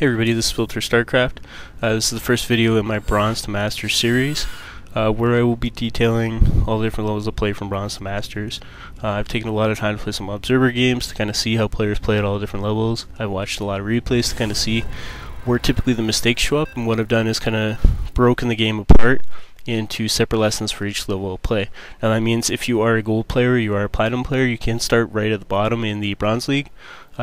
Hey everybody, this is Filter Starcraft. This is the first video in my Bronze to Masters series, where I will be detailing all the different levels of play from Bronze to Masters. I've taken a lot of time to play some observer games to kind of see how players play at all the different levels. I've watched a lot of replays to kind of see where typically the mistakes show up, and what I've done is kind of broken the game apart into separate lessons for each level of play. Now that means if you are a gold player, you are a platinum player, you can start right at the bottom in the Bronze League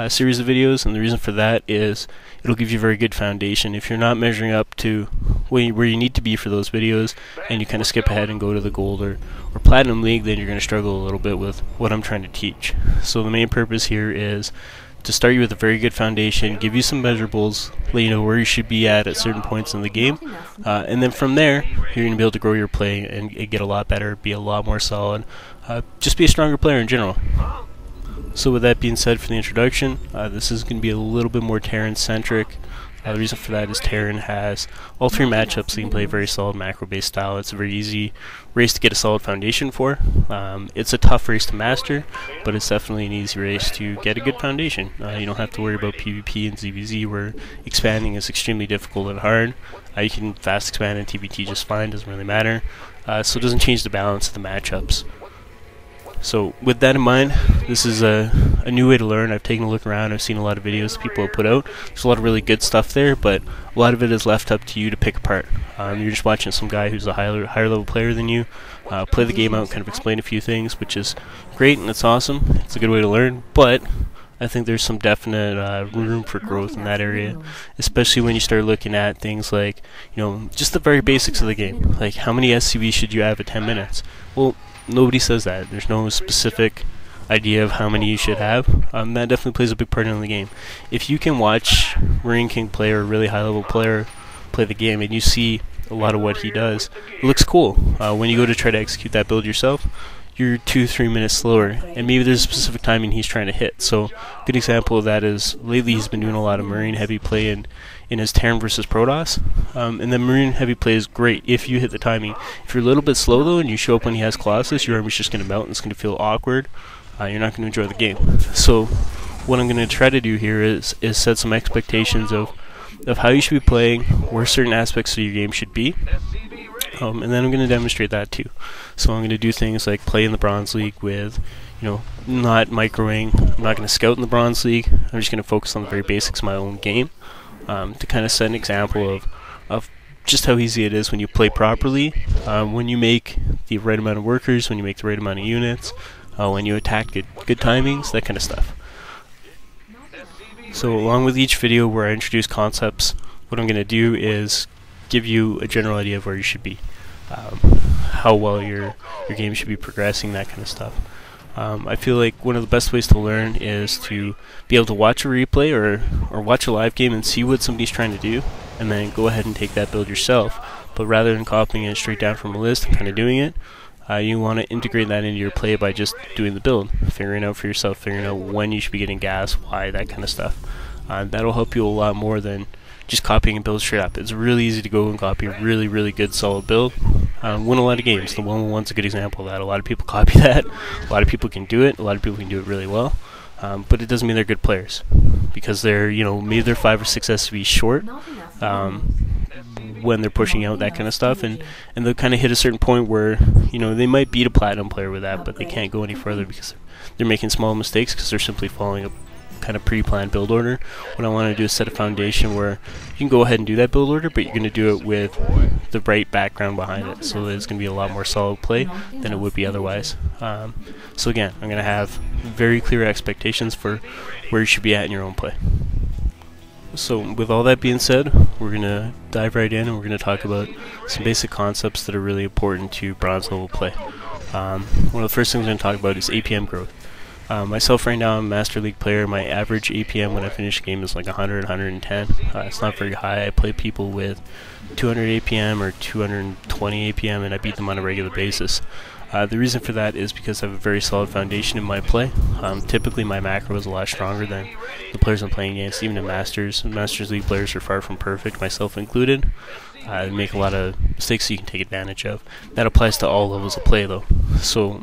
series of videos, and the reason for that is it'll give you a very good foundation. If you're not measuring up to where you need to be for those videos, and you kind of skip ahead and go to the gold or platinum league, then you're going to struggle a little bit with what I'm trying to teach. So the main purpose here is to start you with a very good foundation, give you some measurables, let you know where you should be at certain points in the game, and then from there you're going to be able to grow your play and get a lot better, be a lot more solid, just be a stronger player in general. So with that being said, for the introduction, this is going to be a little bit more Terran centric. The reason for that is Terran has all three matchups, so you can play a very solid macro based style. It's a very easy race to get a solid foundation for. It's a tough race to master, but it's definitely an easy race to get a good foundation. You don't have to worry about PvP and Scvs, where expanding is extremely difficult and hard. You can fast expand in TBT just fine, doesn't really matter. So it doesn't change the balance of the matchups. So with that in mind, this is a new way to learn. I've taken a look around, I've seen a lot of videos people have put out. There's a lot of really good stuff there, but a lot of it is left up to you to pick apart. You're just watching some guy who's a higher level player than you play the game out and kind of explain a few things, which is great and it's awesome. It's a good way to learn, but I think there's some definite room for growth in that area, especially when you start looking at things like, just the very basics of the game. Like, how many Scvs should you have at 10 minutes? Well, nobody says that. There's no specific idea of how many you should have. That definitely plays a big part in the game. If you can watch Marine King play or a really high level player play the game and you see a lot of what he does, it looks cool. When you go to try to execute that build yourself, you're 2-3 minutes slower, and maybe there's a specific timing he's trying to hit. So a good example of that is lately he's been doing a lot of Marine heavy play in his Terran versus Protoss, and the Marine heavy play is great if you hit the timing. If you're a little bit slow though and you show up when he has Colossus, your army's just going to melt and it's going to feel awkward. You're not going to enjoy the game. So what I'm going to try to do here is set some expectations of how you should be playing, where certain aspects of your game should be. And then I'm going to demonstrate that too. So I'm going to do things like play in the Bronze League with, not microing. I'm not going to scout in the Bronze League. I'm just going to focus on the very basics of my own game, to kind of set an example of just how easy it is when you play properly, when you make the right amount of workers, when you make the right amount of units, when you attack good timings, that kind of stuff. So along with each video where I introduce concepts, what I'm going to do is give you a general idea of where you should be, how well your game should be progressing, that kind of stuff. I feel like one of the best ways to learn is to be able to watch a replay or watch a live game and see what somebody's trying to do, and then go ahead and take that build yourself. But rather than copying it straight down from a list and kind of doing it, you want to integrate that into your play by just doing the build, figuring out for yourself, figuring out when you should be getting gas, why, that kind of stuff. That'll help you a lot more than just copying a build straight up. It's really easy to go and copy a really, really good solid build. Win a lot of games. The 1-1-1's a good example of that. A lot of people copy that. A lot of people can do it. A lot of people can do it really well. But it doesn't mean they're good players, because they're, maybe they're 5 or 6 SCVs short when they're pushing out that kind of stuff, and they'll kind of hit a certain point where, they might beat a platinum player with that, but they can't go any further because they're making small mistakes because they're simply following a kind of pre-planned build order. What I want to do is set a foundation where you can go ahead and do that build order, but you're going to do it with the right background behind it, so that it's going to be a lot more solid play than it would be otherwise. So again, I'm going to have very clear expectations for where you should be at in your own play. So with all that being said, we're going to dive right in and we're going to talk about some basic concepts that are really important to bronze level play. One of the first things I'm going to talk about is APM growth. Myself right now, I'm a Master League player. My average APM when I finish a game is like 100, 110. It's not very high. I play people with 200 APM or 220 APM, and I beat them on a regular basis. The reason for that is because I have a very solid foundation in my play. Typically my macro is a lot stronger than the players I'm playing against, even in Masters. Masters League players are far from perfect, myself included. They make a lot of mistakes you can take advantage of. That applies to all levels of play though. So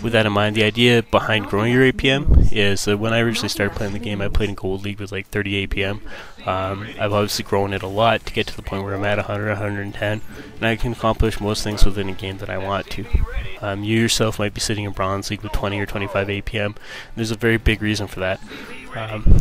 with that in mind, the idea behind growing your APM is that when I originally started playing the game, I played in Gold League with like 30 APM. I've obviously grown it a lot to get to the point where I'm at 100, 110, and I can accomplish most things within a game that I want to. You yourself might be sitting in Bronze League with 20 or 25 APM. There's a very big reason for that.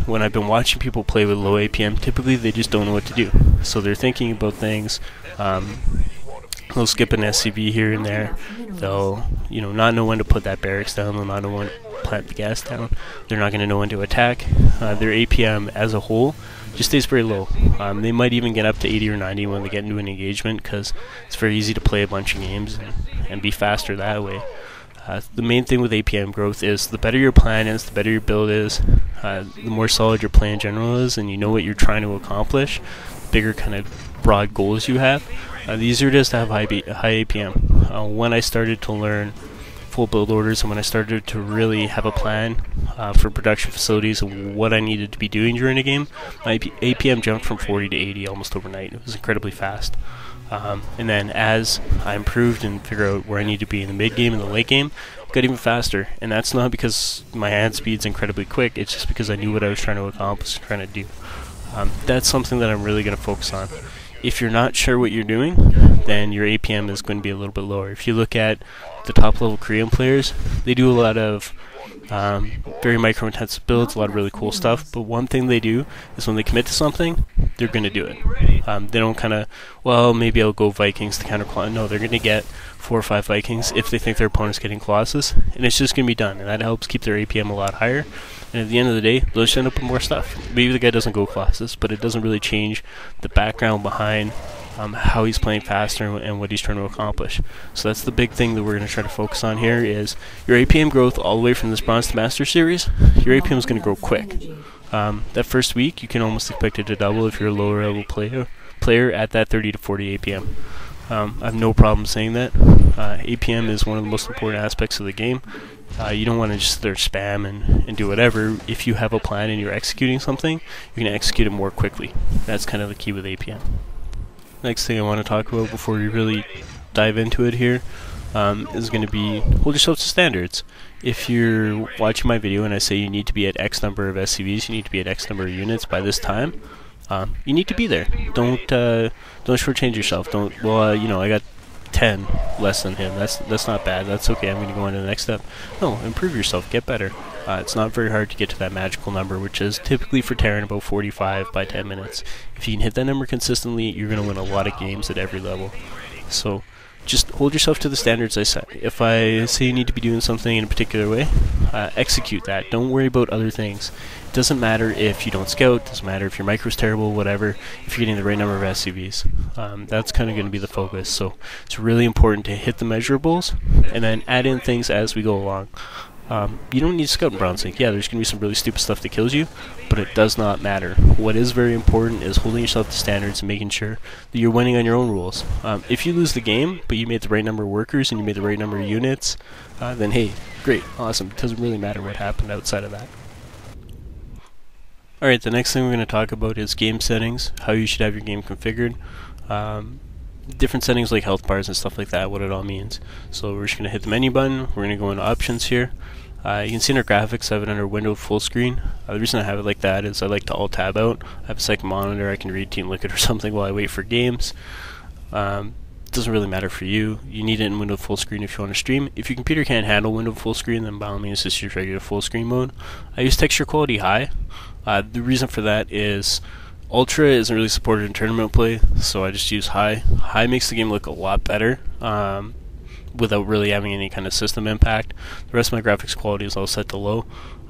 When I've been watching people play with low APM, typically they just don't know what to do. So they're thinking about things. They'll skip an SCV here and there. They'll, not know when to put that barracks down. They'll not know when to plant the gas down. They're not going to know when to attack. Their APM as a whole just stays very low. They might even get up to 80 or 90 when they get into an engagement, because it's very easy to play a bunch of games and be faster that way. The main thing with APM growth is the better your plan is, the better your build is, the more solid your plan in general is, and you know what you're trying to accomplish, the bigger kind of broad goals you have. The easier it is to have high APM. When I started to learn full build orders and when I started to really have a plan for production facilities and what I needed to be doing during a game, my APM jumped from 40 to 80 almost overnight. It was incredibly fast. And then as I improved and figured out where I need to be in the mid game and the late game, it got even faster. And that's not because my hand speed's incredibly quick, it's just because I knew what I was trying to accomplish and trying to do. That's something that I'm really going to focus on. If you're not sure what you're doing, then your APM is going to be a little bit lower. If you look at the top level Korean players, they do a lot of very micro intensive builds, a lot of really cool stuff, but one thing they do is when they commit to something, they're going to do it. They don't kind of, well, maybe I'll go Vikings to counter Colossus. No, they're going to get 4 or 5 Vikings if they think their opponent's getting Colossus, and it's just going to be done, and that helps keep their APM a lot higher. And at the end of the day, they'll just end up with more stuff. Maybe the guy doesn't go Colossus, but it doesn't really change the background behind how he's playing faster and what he's trying to accomplish. So that's the big thing that we're going to try to focus on here is your APM growth all the way from this Bronze to Master series. Your APM is going to grow quick. That first week, you can almost expect it to double if you're a lower level player at that 30 to 40 APM. I have no problem saying that. APM is one of the most important aspects of the game. You don't want to just start spam and do whatever. If you have a plan and you're executing something, you can execute it more quickly. That's kind of the key with APM. Next thing I want to talk about before we really dive into it here is going to be hold yourself to standards. If you're watching my video and I say you need to be at X number of SCVs, you need to be at X number of units by this time, you need to be there. Don't shortchange yourself. I got 10 less than him. That's not bad. That's okay. I'm going to go on to the next step. No, improve yourself. Get better. It's not very hard to get to that magical number, which is typically for Terran about 45 by 10 minutes. If you can hit that number consistently, you're going to win a lot of games at every level. So just hold yourself to the standards I set. If I say you need to be doing something in a particular way, execute that. Don't worry about other things. It doesn't matter if you don't scout, it doesn't matter if your micro's terrible, whatever, if you're getting the right number of SCVs. That's kind of going to be the focus. So it's really important to hit the measurables and then add in things as we go along. You don't need to scout in Bronze League. Yeah, there's going to be some really stupid stuff that kills you, but it does not matter. What is very important is holding yourself to standards and making sure that you're winning on your own rules. If you lose the game, but you made the right number of workers and you made the right number of units, then hey, great, awesome. It doesn't really matter what happened outside of that. Alright, the next thing we're going to talk about is game settings, how you should have your game configured. Different settings like health bars and stuff like that, what it all means. So we're just going to hit the menu button, we're going to go into options here. You can see in our graphics I have it under window full screen. The reason I have it like that is I like to alt tab out. I have a second monitor, I can read Team Liquid or something while I wait for games. It doesn't really matter for you. You need it in window full screen if you want to stream. If your computer can't handle window full screen, then by all means just use regular full screen mode. I use texture quality high. The reason for that is Ultra isn't really supported in tournament play, so I just use high. High makes the game look a lot better without really having any kind of system impact. The rest of my graphics quality is all set to low.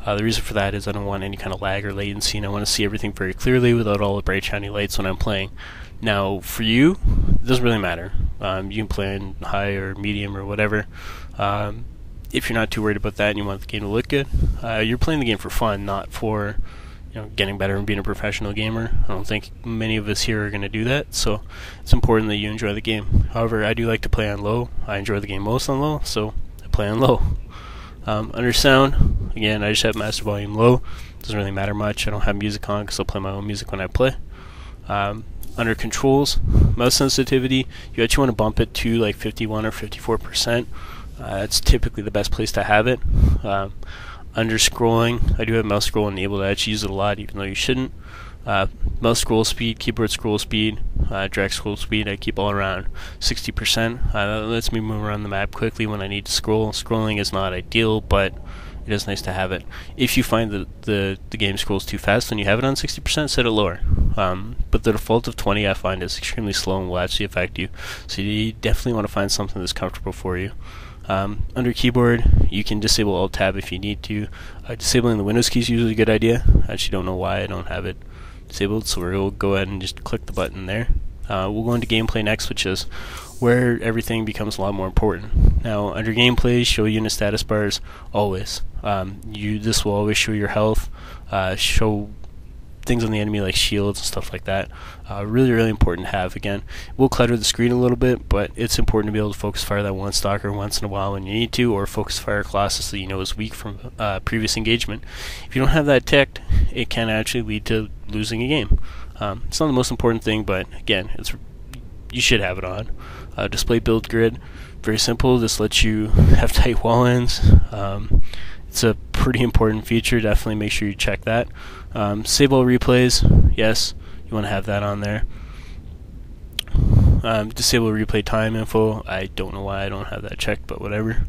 The reason for that is I don't want any kind of lag or latency, and I want to see everything very clearly without all the bright shiny lights when I'm playing. Now, for you, it doesn't really matter. You can play in high or medium or whatever. If you're not too worried about that and you want the game to look good, you're playing the game for fun, not for getting better and being a professional gamer. I don't think many of us here are going to do that, so it's important that you enjoy the game. However, I do like to play on low. I enjoy the game most on low, so I play on low. Under sound, again, I just have master volume low. Doesn't really matter much. I don't have music on because I'll play my own music when I play. Under controls, mouse sensitivity, you actually want to bump it to like 51 or 54%. That's typically the best place to have it. Under scrolling, I do have mouse scroll enabled. I actually use it a lot, even though you shouldn't. Mouse scroll speed, keyboard scroll speed, drag scroll speed, I keep all around 60%. That lets me move around the map quickly when I need to scroll. Scrolling is not ideal, but it is nice to have it. If you find that the game scrolls too fast when you have it on 60%, set it lower. But the default of 20 I find is extremely slow and will actually affect you. So you definitely want to find something that's comfortable for you. Under keyboard, you can disable Alt-Tab if you need to. Disabling the Windows keys is usually a good idea. I actually don't know why I don't have it disabled, so we'll go ahead and just click the button there. We'll go into gameplay next, which is where everything becomes a lot more important. Now, under gameplay, show unit status bars always. This will always show your health, show things on the enemy like shields and stuff like that. Really important to have. Again, we'll clutter the screen a little bit, but it's important to be able to focus fire that one stalker once in a while when you need to, or focus fire classes that you know is weak from previous engagement. If you don't have that ticked, it can actually lead to losing a game. It's not the most important thing, but again, you should have it on. Display build grid, very simple. This lets you have tight wall ends. It's a pretty important feature. Definitely make sure you check that. Save all replays, yes, you want to have that on there. Disable replay time info, I don't know why I don't have that checked, but whatever.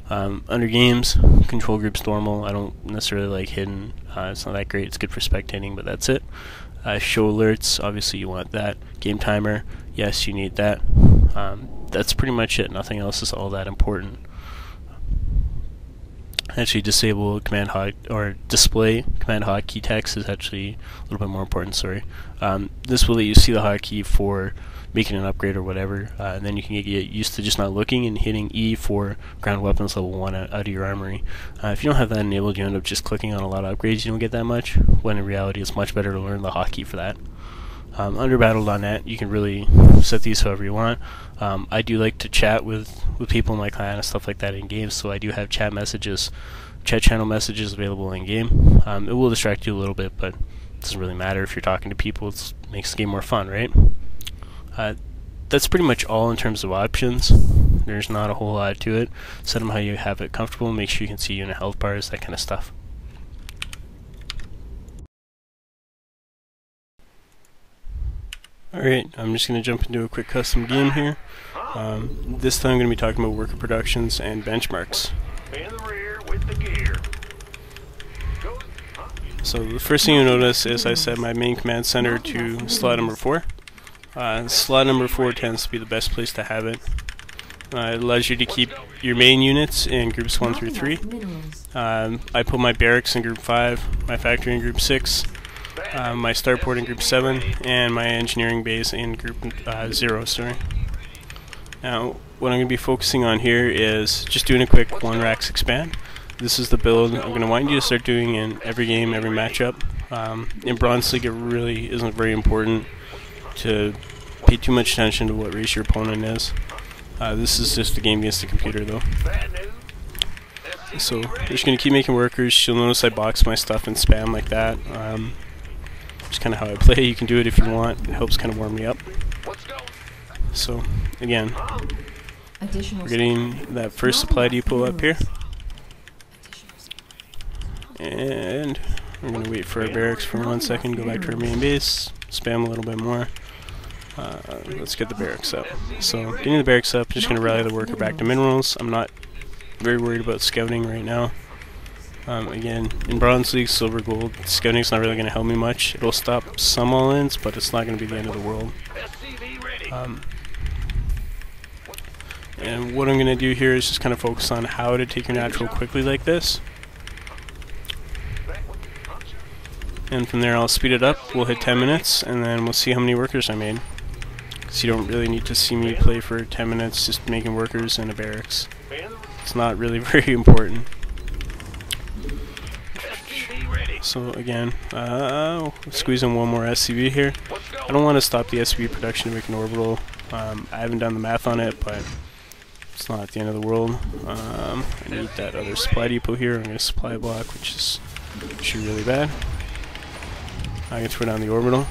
Under games, control groups normal. I don't necessarily like hidden. It's not that great. It's good for spectating, but that's it. Show alerts, obviously you want that. Game timer, yes, you need that. That's pretty much it. Nothing else is all that important. Actually, disable command hot or display command hotkey text is actually a little bit more important. Sorry. This will let you see the hotkey for making an upgrade or whatever, and then you can get used to just not looking and hitting E for ground weapons level 1 out of your armory. If you don't have that enabled, you end up just clicking on a lot of upgrades. You don't get that much, when in reality it's much better to learn the hotkey for that. Under battle.net, you can really set these however you want. I do like to chat with people in my clan and stuff like that in games, so I do have chat channel messages available in game. It will distract you a little bit, but it doesn't really matter if you're talking to people. It makes the game more fun, right? That's pretty much all in terms of options. There's not a whole lot to it. Set them how you have it comfortable. Make sure you can see unit health bars, that kind of stuff. Alright, I'm just going to jump into a quick custom game here. This time I'm going to be talking about worker productions and benchmarks. So the first thing you notice is I set my main command center to slot number 4. Slot number 4 tends to be the best place to have it. It allows you to keep your main units in groups 1 through 3. I put my barracks in group 5, my factory in group 6, my starport in group 7, and my engineering base in group 0. Sorry. Now, what I'm going to be focusing on here is just doing a quick 1 racks expand. This is the build I'm going to want you to start doing in every game, every matchup. In Bronze League, it really isn't very important to pay too much attention to what race your opponent is. This is just a game against the computer, though. So, I'm just going to keep making workers. You'll notice I box my stuff and spam like that. Just kind of how I play. You can do it if you want. It helps kind of warm me up. So, again, we're getting that first supply depot up here. And we're going to wait for our barracks for 1 second, go back to our main base, spam a little bit more. Let's get the barracks up. So, getting the barracks up, just going to rally the worker back to minerals. I'm not very worried about scouting right now. Again, in Bronze League, Silver, Gold, scouting's not really going to help me much. It'll stop some all-ins, but it's not going to be the end of the world. And what I'm going to do here is just kind of focus on how to take your natural quickly like this. And from there I'll speed it up, we'll hit 10 minutes, and then we'll see how many workers I made. Because you don't really need to see me play for 10 minutes just making workers in a barracks. It's not really very important. So again, squeeze in one more SCV here. I don't want to stop the SCV production to make an orbital. I haven't done the math on it, but it's not the end of the world. I need that other supply depot here. I'm going to supply block, which is actually really bad. I can throw down the orbital.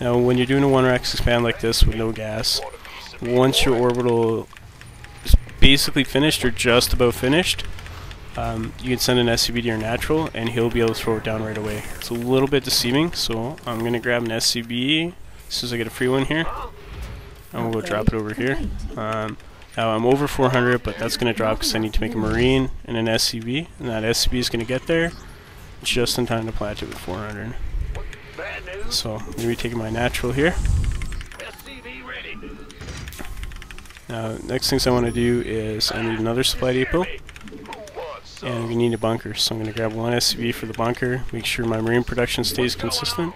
Now when you're doing a 1-rack expand like this with no gas, once your orbital is basically finished or just about finished, you can send an SCV to your natural and he'll be able to throw it down right away. It's a little bit deceiving, so I'm going to grab an SCV as soon as I get a free one here. And we'll go drop it over here. Now I'm over 400, but that's going to drop because I need to make a Marine and an SCV. And that SCV is going to get there just in time to plant it with 400. So I'm going to be taking my natural here. Now next things I want to do is I need another supply depot. And we need a bunker, so I'm going to grab one SCV for the bunker, make sure my Marine production stays consistent.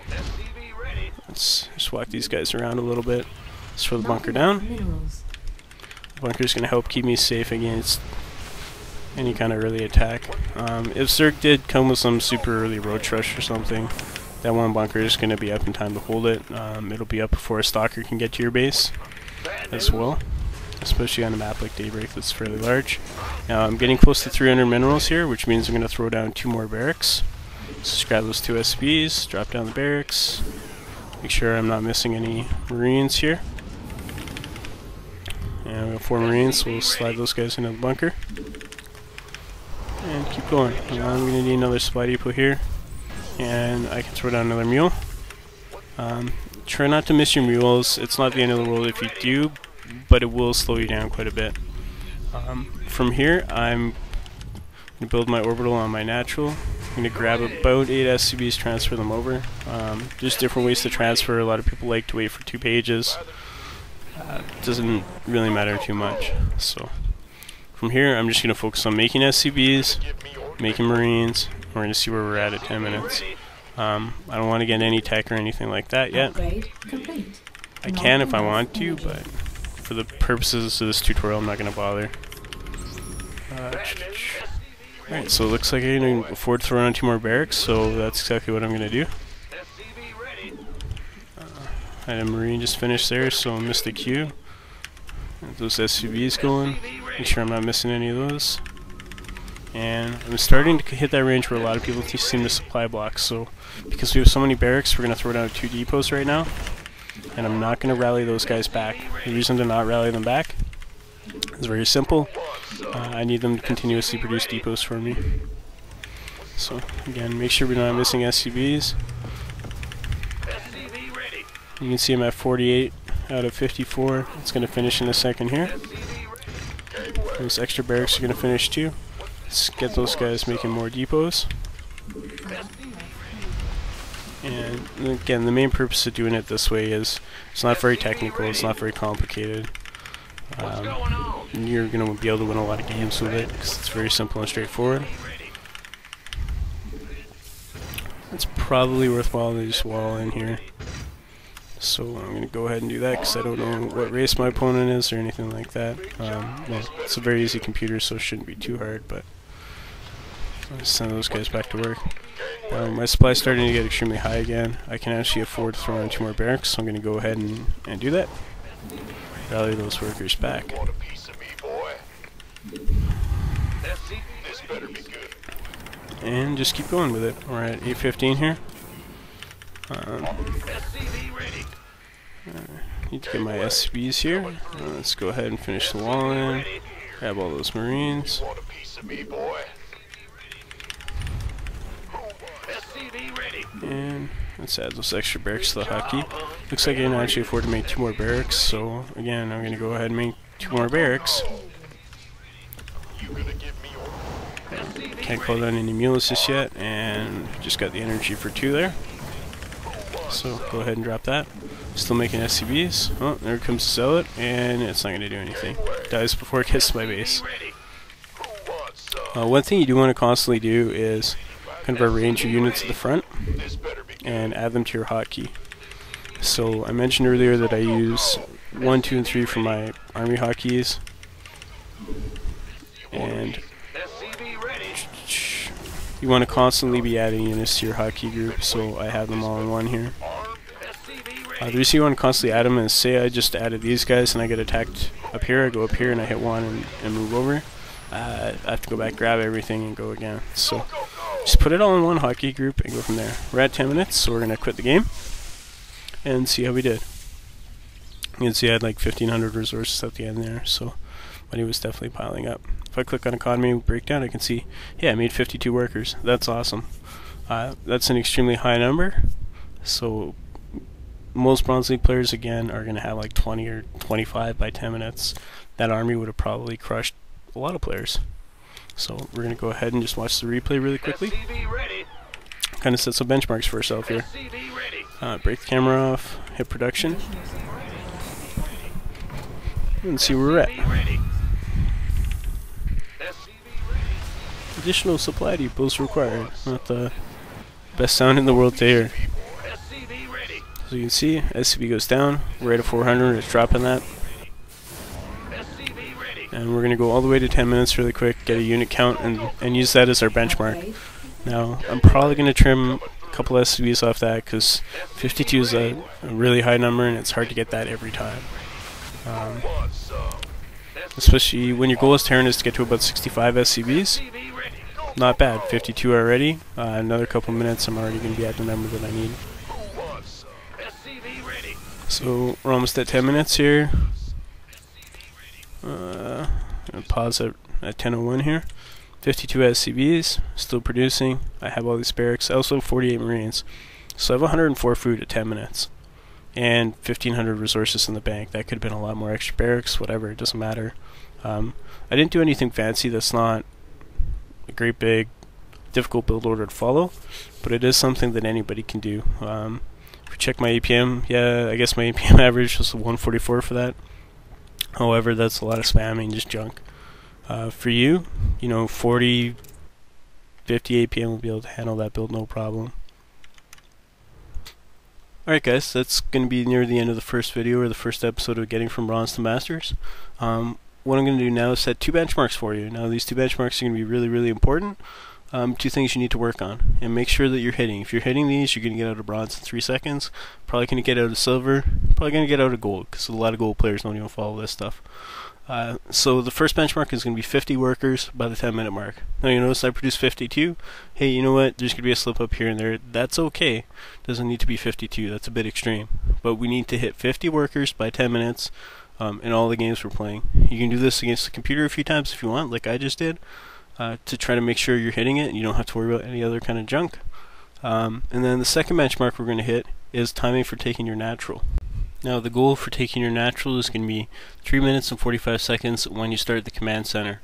Let's just walk these guys around a little bit. Let's throw the bunker down. The bunker is going to help keep me safe against any kind of early attack. If Zerg did come with some super early roach rush or something, that one bunker is going to be up in time to hold it. It'll be up before a stalker can get to your base as well, especially on a map like Daybreak that's fairly large. Now I'm getting close to 300 minerals here, which means I'm going to throw down 2 more barracks. So just grab those 2 SBs, drop down the barracks, make sure I'm not missing any Marines here. And we have 4 Marines, so we'll slide those guys into the bunker. And keep going. Now I'm going to need another supply depot here, and I can throw down another mule. Try not to miss your mules. It's not the end of the world if you do, but it will slow you down quite a bit. From here, I'm going to build my orbital on my natural. I'm going to grab about 8 SCVs, transfer them over. There's different ways to transfer. A lot of people like to wait for 2 pages. Doesn't really matter too much. So from here, I'm just going to focus on making SCVs, making Marines. We're going to see where we're at 10 minutes. I don't want to get any tech or anything like that yet. I can if I want to, but for the purposes of this tutorial, I'm not going to bother. Alright, so it looks like I'm going to afford to throw on 2 more barracks, so that's exactly what I'm going to do. I had a Marine just finished there, so I missed the queue. Get those SCVs going, make sure I'm not missing any of those. And I'm starting to hit that range where a lot of people seem to supply blocks, so because we have so many barracks, we're going to throw down 2 depots right now. And I'm not going to rally those guys back. The reason to not rally them back is very simple. I need them to continuously produce depots for me. So again, make sure we're not missing SCVs. You can see I'm at 48 out of 54. It's going to finish in a second here. Those extra barracks are going to finish too. Let's get those guys making more depots. And again, the main purpose of doing it this way is it's not very technical, it's not very complicated. You're going to be able to win a lot of games with it because it's very simple and straightforward. It's probably worthwhile to just wall in here. So I'm going to go ahead and do that because I don't know what race my opponent is or anything like that. Well, it's a very easy computer, so it shouldn't be too hard, but I'll send those guys back to work. My supply is starting to get extremely high again. I can actually afford to throw on 2 more barracks, so I'm going to go ahead and do that. Rally those workers back. And just keep going with it. We're at 8:15 here. Need to get my SCVs here. Let's go ahead and finish the wall in. Grab all those Marines. And let's add those extra barracks to the hotkey. Looks like I can actually afford to make 2 more barracks, so again, I'm going to go ahead and make 2 more barracks. Can't call down any mules just yet, and just got the energy for 2 there. So go ahead and drop that. Still making SCVs. Oh, there comes the zealot, and it's not going to do anything. Dies before it gets to my base. One thing you do want to constantly do is kind of arrange your units to the front and add them to your hotkey. So I mentioned earlier that I use 1, 2, and 3 for my army hotkeys, and you want to constantly be adding units to your hotkey group, so I have them all in one here. The reason you want to constantly add them is, say I just added these guys and I get attacked up here, I go up here and I hit 1 and move over. I have to go back, grab everything, and go again. So just put it all in one hotkey group and go from there. We're at 10 minutes, so we're going to quit the game. and see how we did. You can see I had like 1,500 resources at the end there, so money was definitely piling up. If I click on economy breakdown, I can see, yeah, I made 52 workers. That's awesome. That's an extremely high number. So most Bronze League players, again, are going to have like 20 or 25 by 10 minutes. That army would have probably crushed a lot of players. So we're going to go ahead and just watch the replay really quickly. Kind of set some benchmarks for ourselves here. Break the camera off, hit production, and see where we're at. Additional supply depots required. Not the best sound in the world to hear. So you can see, SCV goes down, we're at a 400, it's dropping that. And we're going to go all the way to 10 minutes really quick, get a unit count, and use that as our benchmark. Now, I'm probably going to trim a couple SCVs off that, because 52 is a really high number, and it's hard to get that every time. Especially when your goal as Terran is to get to about 65 SCVs. Not bad, 52 already. Another couple minutes, I'm already going to be at the number that I need. So we're almost at 10 minutes here. I'm going to pause at 10:01 here. 52 SCVs, still producing. I have all these barracks. I also have 48 Marines. So I have 104 food at 10 minutes. And 1,500 resources in the bank. That could have been a lot more extra barracks, whatever, it doesn't matter. I didn't do anything fancy that's not a great big difficult build order to follow, but it is something that anybody can do. If we check my APM, yeah, I guess my APM average was 144 for that. However, that's a lot of spamming, just junk. For you, 40, 50 APM will be able to handle that build no problem. Alright guys, that's going to be near the end of the first video, or the first episode of Getting from Bronze to Masters. What I'm going to do now is set 2 benchmarks for you. Now these 2 benchmarks are going to be really, really important. 2 things you need to work on, and make sure that you're hitting. If you're hitting these, you're going to get out of bronze in 3 seconds. Probably going to get out of silver. Probably going to get out of gold, because a lot of gold players don't even follow this stuff. So the first benchmark is going to be 50 workers by the 10-minute mark. Now you notice I produced 52. Hey, you know what? There's going to be a slip up here and there. That's okay. Doesn't need to be 52. That's a bit extreme. But we need to hit 50 workers by 10 minutes in all the games we're playing. You can do this against the computer a few times if you want, like I just did, to try to make sure you're hitting it and you don't have to worry about any other kind of junk. And then the second benchmark we're going to hit is timing for taking your natural. Now the goal for taking your natural is going to be 3 minutes and 45 seconds when you start the command center.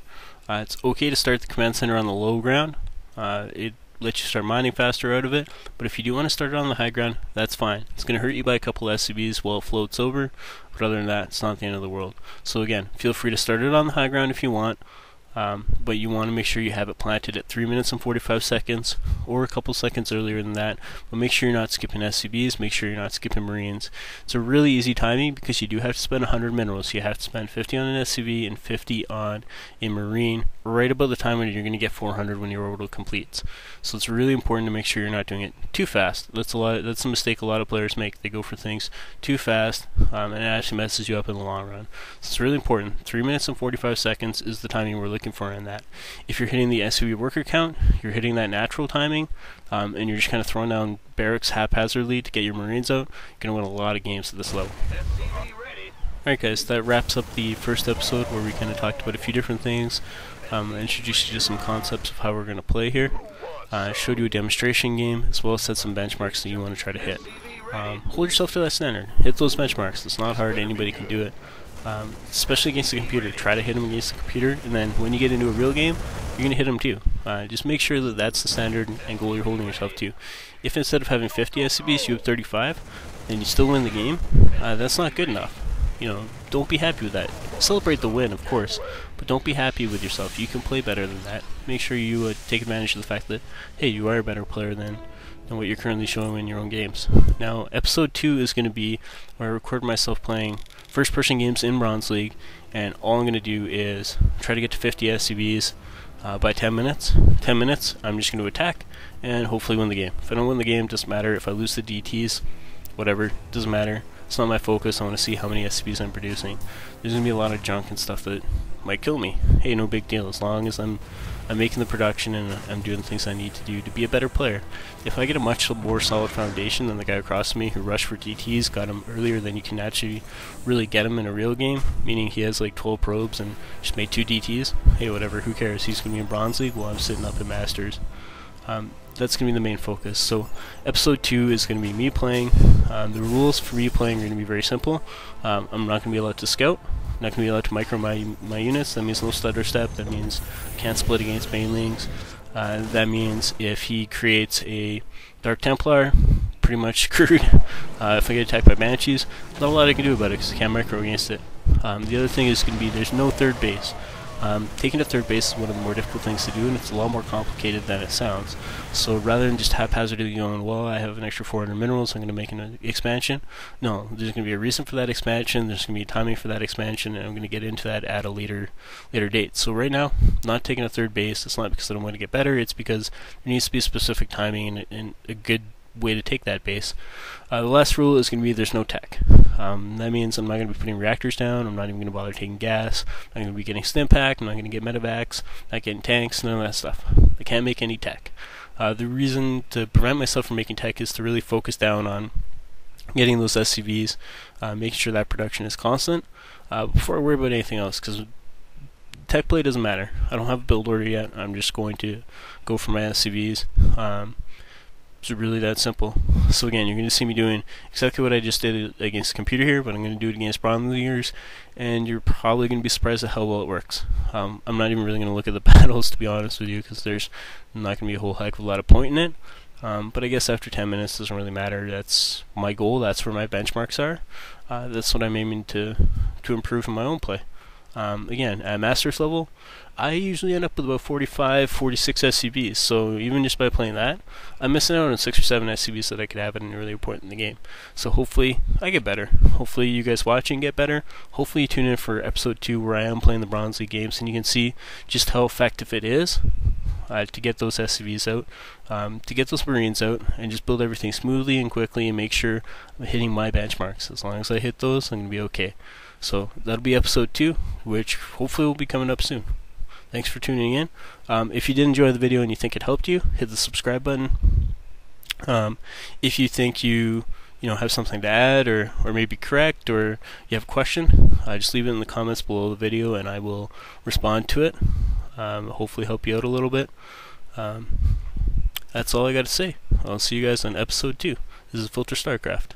It's okay to start the command center on the low ground. It lets you start mining faster out of it, but if you do want to start it on the high ground, that's fine. It's going to hurt you by a couple SCVs while it floats over, but other than that, it's not the end of the world. So again, feel free to start it on the high ground if you want. But you want to make sure you have it planted at 3 minutes and 45 seconds, or a couple seconds earlier than that. But make sure you're not skipping SCBs, make sure you're not skipping Marines. It's a really easy timing because you do have to spend 100 minerals. You have to spend 50 on an SCV and 50 on a Marine, right about the time when you're going to get 400 when your orbital completes. So it's really important to make sure you're not doing it too fast. That's a mistake a lot of players make. They go for things too fast, and it actually messes you up in the long run. So it's really important. 3 minutes and 45 seconds is the timing we're looking for in that. If you're hitting the SCV worker count, you're hitting that natural timing, and you're just kind of throwing down barracks haphazardly to get your Marines out, you're going to win a lot of games at this level. Alright guys, that wraps up the first episode where we kind of talked about a few different things, introduced you to some concepts of how we're going to play here, showed you a demonstration game, as well as set some benchmarks that you want to try to hit. Hold yourself to that standard. Hit those benchmarks. It's not hard. Anybody can do it. Especially against the computer. Try to hit them against the computer, and then when you get into a real game, you're going to hit them too. Just make sure that that's the standard and goal you're holding yourself to. If instead of having 50 SCBs, you have 35, and you still win the game, that's not good enough. Don't be happy with that. Celebrate the win, of course, but don't be happy with yourself. You can play better than that. Make sure you take advantage of the fact that, hey, you are a better player than what you're currently showing in your own games. Now, episode 2 is going to be where I record myself playing first-person games in Bronze League, and all I'm going to do is try to get to 50 SCVs by 10 minutes. 10 minutes, I'm just going to attack and hopefully win the game. If I don't win the game, doesn't matter. If I lose the DTs, whatever, doesn't matter. It's not my focus. I want to see how many SCVs I'm producing. There's going to be a lot of junk and stuff that might kill me. Hey, no big deal, as long as I'm making the production and I'm doing the things I need to do to be a better player. If I get a much more solid foundation than the guy across from me who rushed for DTs, got him earlier than you can actually really get him in a real game, meaning he has like 12 probes and just made 2 DTs, hey, whatever, who cares? He's going to be in Bronze League while I'm sitting up in Masters. That's going to be the main focus. So episode 2 is going to be me playing. The rules for me playing are going to be very simple. I'm not going to be allowed to scout. I'm not going to be allowed to micro my units. That means no stutter step. That means I can't split against banelings. That means if he creates a Dark Templar, pretty much screwed. If I get attacked by Banshees, not a lot I can do about it because I can't micro against it. The other thing is going to be there's no third base. Taking to third base is one of the more difficult things to do, and it's a lot more complicated than it sounds. So rather than just haphazardly going, well, I have an extra 400 minerals, I'm going to make an expansion. No, there's going to be a reason for that expansion, there's going to be timing for that expansion, and I'm going to get into that at a later date. So right now, not taking a third base. It's not because I don't want to get better, it's because there needs to be specific timing and a good way to take that base. The last rule is going to be there's no tech. That means I'm not going to be putting reactors down, I'm not even going to bother taking gas, I'm going to be getting Stimpack, I'm not going to get medevacs, not getting tanks, none of that stuff. I can't make any tech. The reason to prevent myself from making tech is to really focus down on getting those SCVs, making sure that production is constant, before I worry about anything else, because tech play doesn't matter. I don't have a build order yet, I'm just going to go for my SCVs. It's really that simple. So again, you're going to see me doing exactly what I just did against the computer here, but I'm going to do it against Bronze Leaguers, and you're probably going to be surprised at how well it works. I'm not even really going to look at the battles, to be honest with you, because there's not going to be a whole heck of a lot of point in it. But I guess after 10 minutes, it doesn't really matter. That's my goal. That's where my benchmarks are. That's what I'm aiming to improve in my own play. Again, at Masters level, I usually end up with about 45, 46 SCVs, so even just by playing that, I'm missing out on 6 or 7 SCVs that I could have at an earlier point in the game. So hopefully, I get better. Hopefully you guys watching get better. Hopefully you tune in for episode 2 where I am playing the Bronze League games, and you can see just how effective it is to get those SCVs out, to get those Marines out, and just build everything smoothly and quickly and make sure I'm hitting my benchmarks. As long as I hit those, I'm going to be okay. So that'll be episode 2, which hopefully will be coming up soon. Thanks for tuning in. If you did enjoy the video and you think it helped you, hit the subscribe button. If you think you have something to add or maybe correct, or you have a question, just leave it in the comments below the video and I will respond to it. Hopefully help you out a little bit. That's all I got to say. I'll see you guys on episode 2. This is Filter Starcraft.